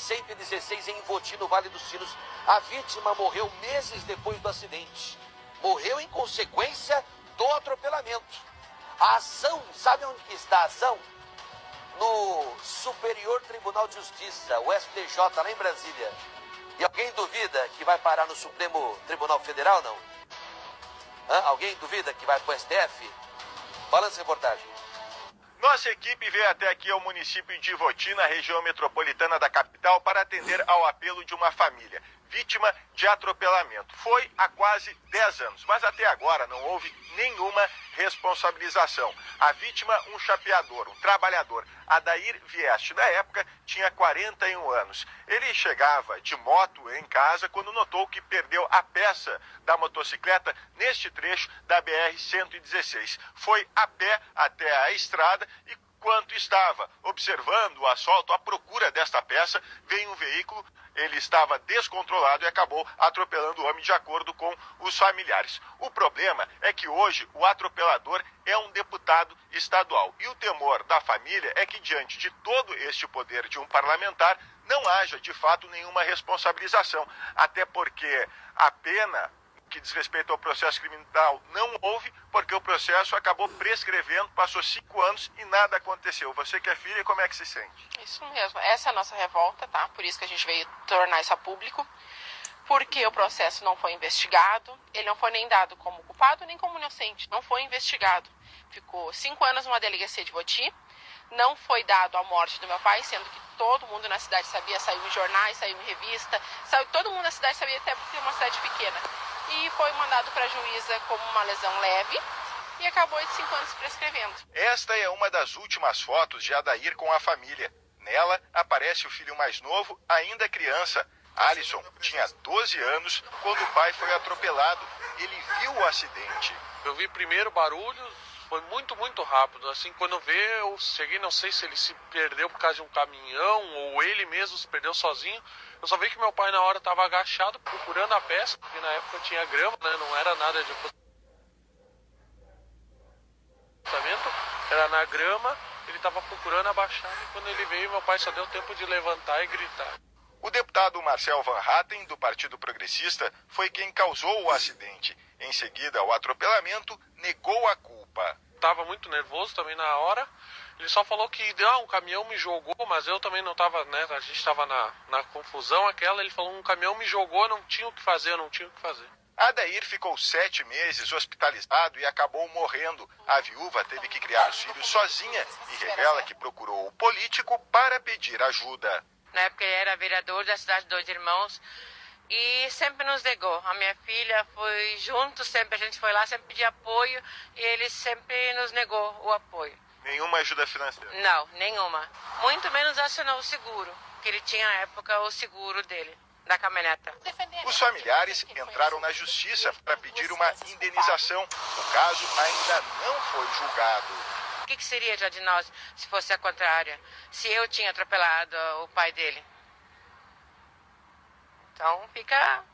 BR-116 em Invoti, no Vale dos Sinos. A vítima morreu meses depois do acidente. Morreu em consequência do atropelamento. A ação, sabe onde que está a ação? No Superior Tribunal de Justiça, o STJ, lá em Brasília. E alguém duvida que vai parar no Supremo Tribunal Federal, não? Alguém duvida que vai para o STF? Balança reportagem. Nossa equipe veio até aqui ao município de Invoti, na região metropolitana da capital, para atender ao apelo de uma família vítima de atropelamento. Foi há quase 10 anos, mas até agora não houve nenhuma responsabilização. A vítima, um chapeador, um trabalhador, Adair Vieste, na época tinha 41 anos. Ele chegava de moto em casa quando notou que perdeu a peça da motocicleta neste trecho da BR-116. Foi a pé até a estrada e, enquanto estava observando o asfalto à procura desta peça, veio um veículo. Ele estava descontrolado e acabou atropelando o homem, de acordo com os familiares. O problema é que hoje o atropelador é um deputado estadual. E o temor da família é que, diante de todo este poder de um parlamentar, não haja, de fato, nenhuma responsabilização. Até porque a pena que diz respeito ao processo criminal não houve, porque o processo acabou prescrevendo, passou 5 anos e nada aconteceu. Você que é filha, como é que se sente? Isso mesmo, essa é a nossa revolta, tá? Por isso que a gente veio tornar isso a público, porque o processo não foi investigado, ele não foi nem dado como culpado nem como inocente, não foi investigado. Ficou 5 anos numa delegacia de Invoti, não foi dado a morte do meu pai, sendo que todo mundo na cidade sabia, saiu em jornais, saiu em revista, saiu, todo mundo na cidade sabia, até porque é uma cidade pequena. E foi mandado para a juíza como uma lesão leve e acabou de 5 anos prescrevendo. Esta é uma das últimas fotos de Adair com a família. Nela aparece o filho mais novo, ainda criança. Alisson tinha 12 anos quando o pai foi atropelado. Ele viu o acidente. Eu vi primeiro barulhos, foi muito rápido. Assim, quando vê, eu cheguei, não sei se ele se perdeu por causa de um caminhão ou ele mesmo se perdeu sozinho. Eu só vi que meu pai na hora estava agachado procurando a peça, porque na época tinha grama, né? Não era nada de acostamento, era na grama, ele estava procurando abaixado e quando ele veio, meu pai só deu tempo de levantar e gritar. O deputado Marcel Van Hatten, do Partido Progressista, foi quem causou o acidente. Em seguida, o atropelamento negou a culpa. Estava muito nervoso também na hora. Ele só falou que um caminhão me jogou, mas eu também não estava, né? A gente estava na confusão aquela. Ele falou, um caminhão me jogou, não tinha o que fazer, eu não tinha o que fazer. Adair ficou 7 meses hospitalizado e acabou morrendo. A viúva teve que criar os filhos sozinha e revela que procurou o político para pedir ajuda. Na época ele era vereador da cidade de Dois Irmãos e sempre nos negou. A minha filha foi junto, sempre a gente foi lá, sempre pedia apoio e ele sempre nos negou o apoio. Nenhuma ajuda financeira? Não, nenhuma. Muito menos acionou o seguro, que ele tinha na época o seguro dele, da caminhoneta. Os familiares entraram na justiça para pedir uma indenização. O caso ainda não foi julgado. O que seria já de nós se fosse a contrária? Se eu tinha atropelado o pai dele? Então fica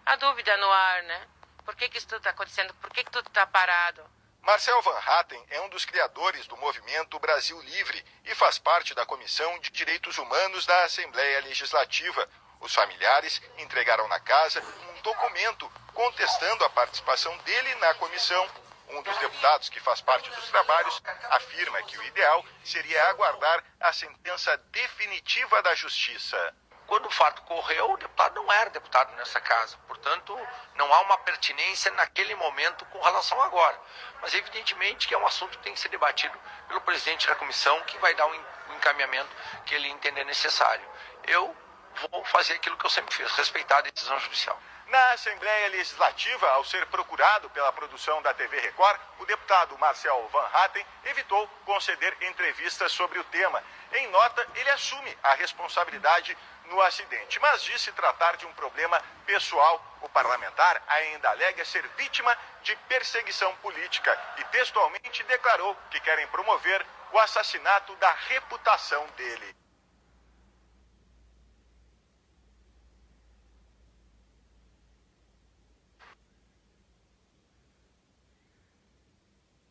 a dúvida no ar, né? Por que isso tudo está acontecendo? Por que tudo está parado? Marcel Van Hatten é um dos criadores do movimento Brasil Livre e faz parte da Comissão de Direitos Humanos da Assembleia Legislativa. Os familiares entregaram na casa um documento contestando a participação dele na comissão. Um dos deputados que faz parte dos trabalhos afirma que o ideal seria aguardar a sentença definitiva da Justiça. Quando o fato ocorreu, o deputado não era deputado nessa casa. Portanto, não há uma pertinência naquele momento com relação a agora. Mas, evidentemente, que é um assunto que tem que ser debatido pelo presidente da comissão, que vai dar um encaminhamento que ele entender necessário. Eu vou fazer aquilo que eu sempre fiz, respeitar a decisão judicial. Na Assembleia Legislativa, ao ser procurado pela produção da TV Record, o deputado Marcel Van Hatten evitou conceder entrevistas sobre o tema. Em nota, ele assume a responsabilidade no acidente, mas disse tratar de um problema pessoal. O parlamentar ainda alega ser vítima de perseguição política e textualmente declarou que querem promover o assassinato da reputação dele.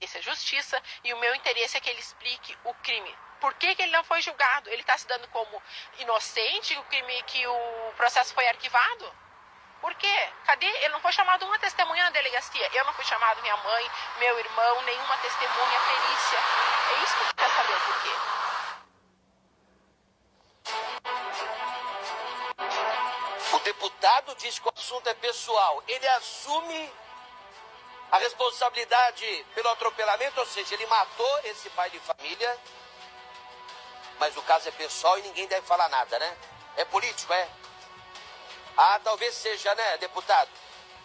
Essa é justiça e o meu interesse é que ele explique o crime. Por que ele não foi julgado? Ele está se dando como inocente, que o processo foi arquivado? Por quê? Cadê? Ele não foi chamado uma testemunha na delegacia. Eu não fui chamado, minha mãe, meu irmão, nenhuma testemunha, perícia. É isso que eu quero saber, por quê? O deputado diz que o assunto é pessoal. Ele assume a responsabilidade pelo atropelamento, ou seja, ele matou esse pai de família, mas o caso é pessoal e ninguém deve falar nada, né? É político, é? Ah, talvez seja, né, deputado?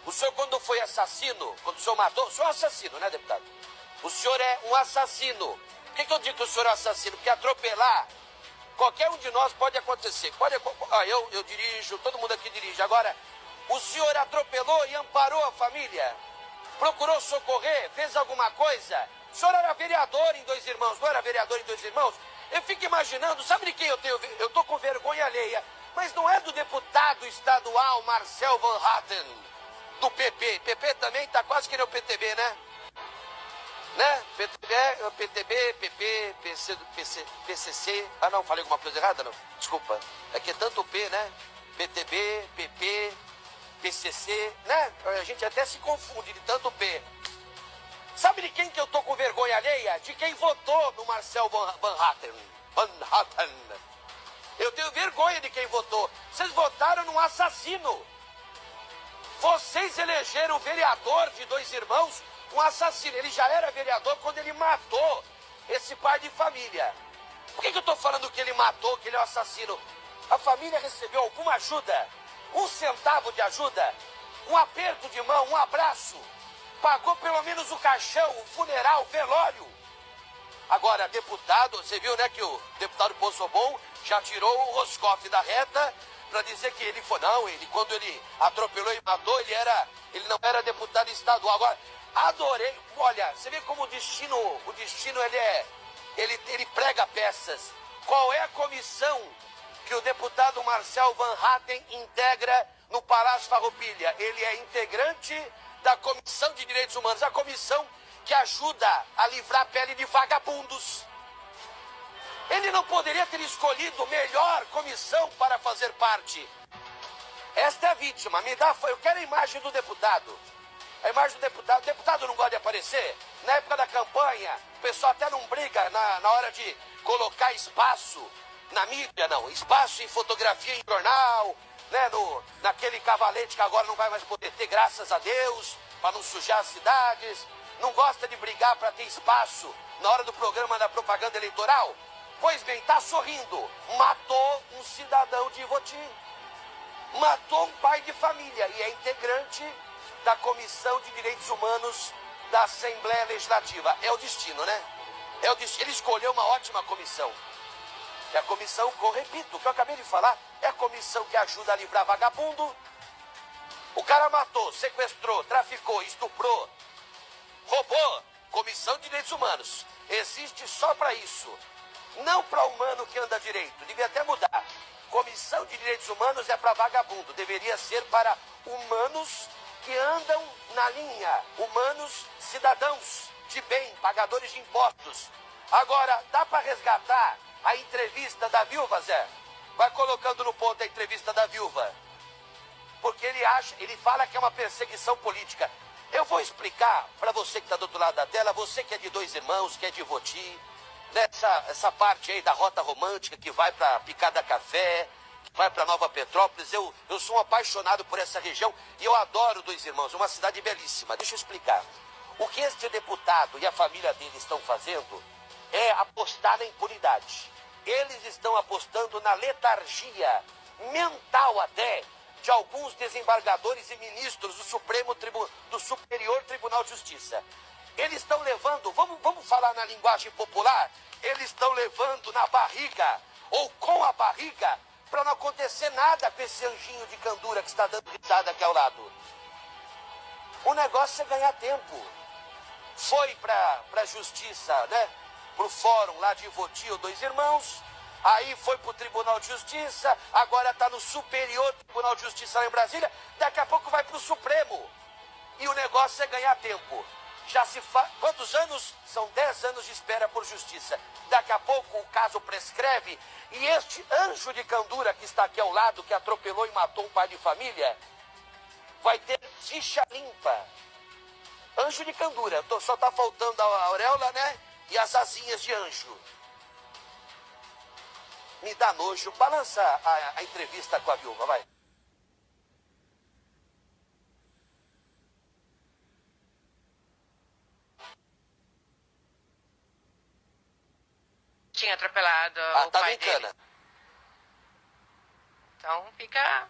O senhor, quando foi assassino, quando o senhor matou, o senhor é assassino, né, deputado? O senhor é um assassino. Por que eu digo que o senhor é assassino? Porque atropelar, qualquer um de nós pode acontecer. Eu dirijo, todo mundo aqui dirige. Agora, o senhor atropelou e amparou a família? Procurou socorrer? Fez alguma coisa? O senhor era vereador em Dois Irmãos, não era vereador em Dois Irmãos? Eu fico imaginando, sabe de quem eu tenho? Eu tô com vergonha alheia. Mas não é do deputado estadual Marcel Van Hatten, do PP. PP também tá quase que nem o PTB, né? Né? PTB, PP, PCC. Ah, não, falei alguma coisa errada, não? Desculpa. É que é tanto P, né? PTB, PP, PCC, né? A gente até se confunde de tanto P. Sabe de quem que eu tô com vergonha alheia? De quem votou no Marcel Van Hatten. Van Hatten. Eu tenho vergonha de quem votou. Vocês votaram num assassino. Vocês elegeram o vereador de Dois Irmãos um assassino. Ele já era vereador quando ele matou esse pai de família. Por que eu estou falando que ele matou, que ele é um assassino? A família recebeu alguma ajuda? Um centavo de ajuda? Um aperto de mão? Um abraço? Pagou pelo menos o caixão, o funeral, o velório? Agora, deputado, você viu, né, que o deputado Poçobon já tirou o Roscoff da reta para dizer que ele foi... Não, quando ele atropelou e matou, ele não era deputado estadual. Agora, adorei... Olha, você vê como o destino ele prega peças. Qual é a comissão que o deputado Marcel Van Hatten integra no Palácio Farroupilha? Ele é integrante da Comissão de Direitos Humanos, a comissão que ajuda a livrar a pele de vagabundos. Ele não poderia ter escolhido melhor comissão para fazer parte. Esta é a vítima. Eu quero a imagem do deputado. A imagem do deputado. O deputado não gosta de aparecer? Na época da campanha, o pessoal até não briga na hora de colocar espaço na mídia, não. Espaço em fotografia em jornal, né? Naquele cavalete que agora não vai mais poder ter, graças a Deus, para não sujar as cidades. Não gosta de brigar para ter espaço na hora do programa da propaganda eleitoral? Pois bem, tá sorrindo. Matou um cidadão de Ivoti. Matou um pai de família e é integrante da Comissão de Direitos Humanos da Assembleia Legislativa. É o destino, né? É o destino. Ele escolheu uma ótima comissão. É a comissão, repito, o que eu acabei de falar, é a comissão que ajuda a livrar vagabundo. O cara matou, sequestrou, traficou, estuprou, roubou. Comissão de Direitos Humanos. Existe só para isso. Não para humano que anda direito. Devia até mudar. Comissão de Direitos Humanos é para vagabundo. Deveria ser para humanos que andam na linha. Humanos cidadãos de bem, pagadores de impostos. Agora, dá para resgatar a entrevista da viúva, Zé? Vai colocando no ponto a entrevista da viúva. Porque ele fala que é uma perseguição política. Eu vou explicar para você que está do outro lado da tela, você que é de Dois Irmãos, que é de Ivoti, essa parte aí da rota romântica que vai para Picada Café, que vai para Nova Petrópolis. Eu sou um apaixonado por essa região e eu adoro Dois Irmãos, uma cidade belíssima. Deixa eu explicar. O que este deputado e a família dele estão fazendo é apostar na impunidade. Eles estão apostando na letargia mental até de alguns desembargadores e ministros do Superior Tribunal de Justiça. Eles estão levando, vamos falar na linguagem popular, eles estão levando na barriga, ou com a barriga, para não acontecer nada com esse anjinho de candura que está dando risada aqui ao lado. O negócio é ganhar tempo. Foi para a justiça, né? Para o fórum lá de Ivoti, ou Dois Irmãos, aí foi para o Tribunal de Justiça, agora está no Superior Tribunal de Justiça lá em Brasília, daqui a pouco vai para o Supremo. E o negócio é ganhar tempo. Já se faz... Quantos anos? São 10 anos de espera por justiça. Daqui a pouco o caso prescreve e este anjo de candura que está aqui ao lado, que atropelou e matou um pai de família, vai ter ficha limpa. Anjo de candura. Só tá faltando a auréola, né? E as asinhas de anjo. Me dá nojo. Balança a entrevista com a viúva, vai. Tinha atropelado o tá pai brincando. dele. Então fica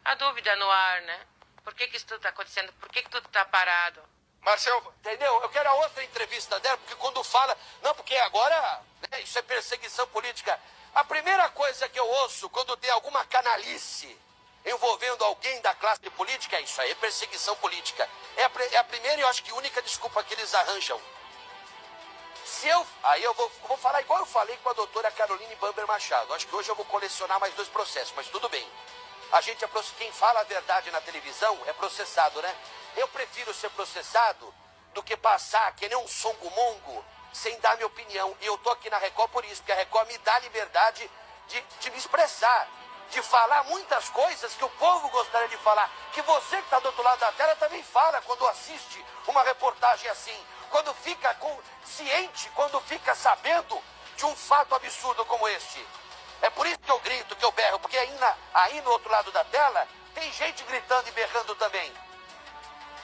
a dúvida no ar, né? Por que isso tudo está acontecendo? Por que tudo está parado? Marcel, Entendeu? Eu quero a outra entrevista dela, porque quando fala... Não, porque agora, né, isso é perseguição política. A primeira coisa que eu ouço quando tem alguma canalice envolvendo alguém da classe política é isso aí, perseguição política. É a primeira e eu acho que única desculpa que eles arranjam. Aí eu vou falar igual eu falei com a doutora Caroline Bamber Machado. Acho que hoje eu vou colecionar mais 2 processos, mas tudo bem. Quem fala a verdade na televisão é processado, né? Eu prefiro ser processado do que passar que nem um songo-mongo sem dar minha opinião. E eu tô aqui na Record por isso, porque a Record me dá liberdade de me expressar, de falar muitas coisas que o povo gostaria de falar, que você que está do outro lado da tela também fala quando assiste uma reportagem assim, quando fica ciente, quando fica sabendo de um fato absurdo como este. É por isso que eu grito, que eu berro, porque aí no outro lado da tela tem gente gritando e berrando também.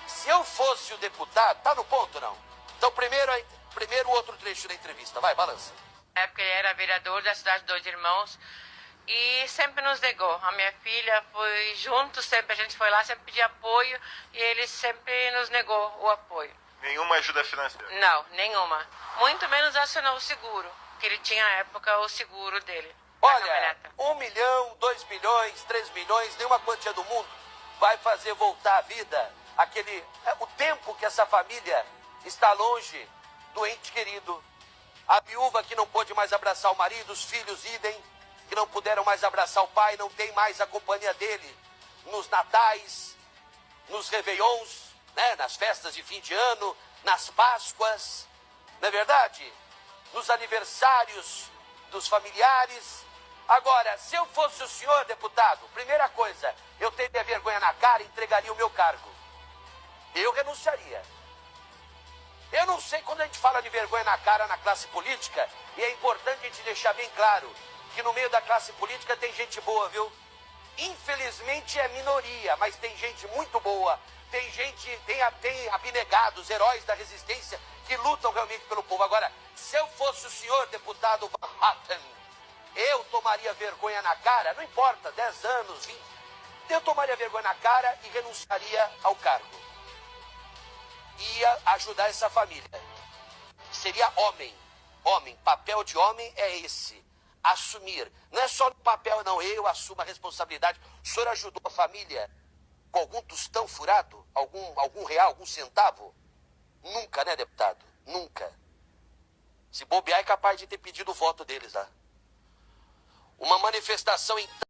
Se eu fosse o deputado, tá no ponto não? Então primeiro outro trecho da entrevista, vai, balança. Na época ele era vereador da cidade de Dois Irmãos e sempre nos negou. A minha filha foi junto, sempre a gente foi lá, sempre pedia apoio e ele sempre nos negou o apoio. nenhuma ajuda financeira? Não, nenhuma. Muito menos acionou o seguro, que ele tinha na época o seguro dele. Olha, 1 milhão, 2 milhões, 3 milhões, nenhuma quantia do mundo vai fazer voltar a vida o tempo que essa família está longe do ente querido. A viúva que não pôde mais abraçar o marido, os filhos idem, que não puderam mais abraçar o pai, não tem mais a companhia dele nos natais, nos réveillons, né, nas festas de fim de ano, nas Páscoas, não é verdade? Nos aniversários dos familiares. Agora, se eu fosse o senhor deputado, primeira coisa, eu teria vergonha na cara e entregaria o meu cargo. Eu renunciaria. Eu não sei, quando a gente fala de vergonha na cara na classe política, e é importante a gente deixar bem claro que no meio da classe política tem gente boa, viu? Infelizmente é minoria, mas tem gente muito boa. Tem abnegados, heróis da resistência, que lutam realmente pelo povo. Agora, se eu fosse o senhor deputado Van Hatten, eu tomaria vergonha na cara, não importa, 10 anos, 20, eu tomaria vergonha na cara e renunciaria ao cargo. Ia ajudar essa família. Seria homem. Homem, papel de homem é esse. Assumir. Não é só no papel, não. Eu assumo a responsabilidade. O senhor ajudou a família com algum tostão furado? Algum real, algum centavo? Nunca, né, deputado? Nunca. Se bobear, é capaz de ter pedido o voto deles lá. Uma manifestação em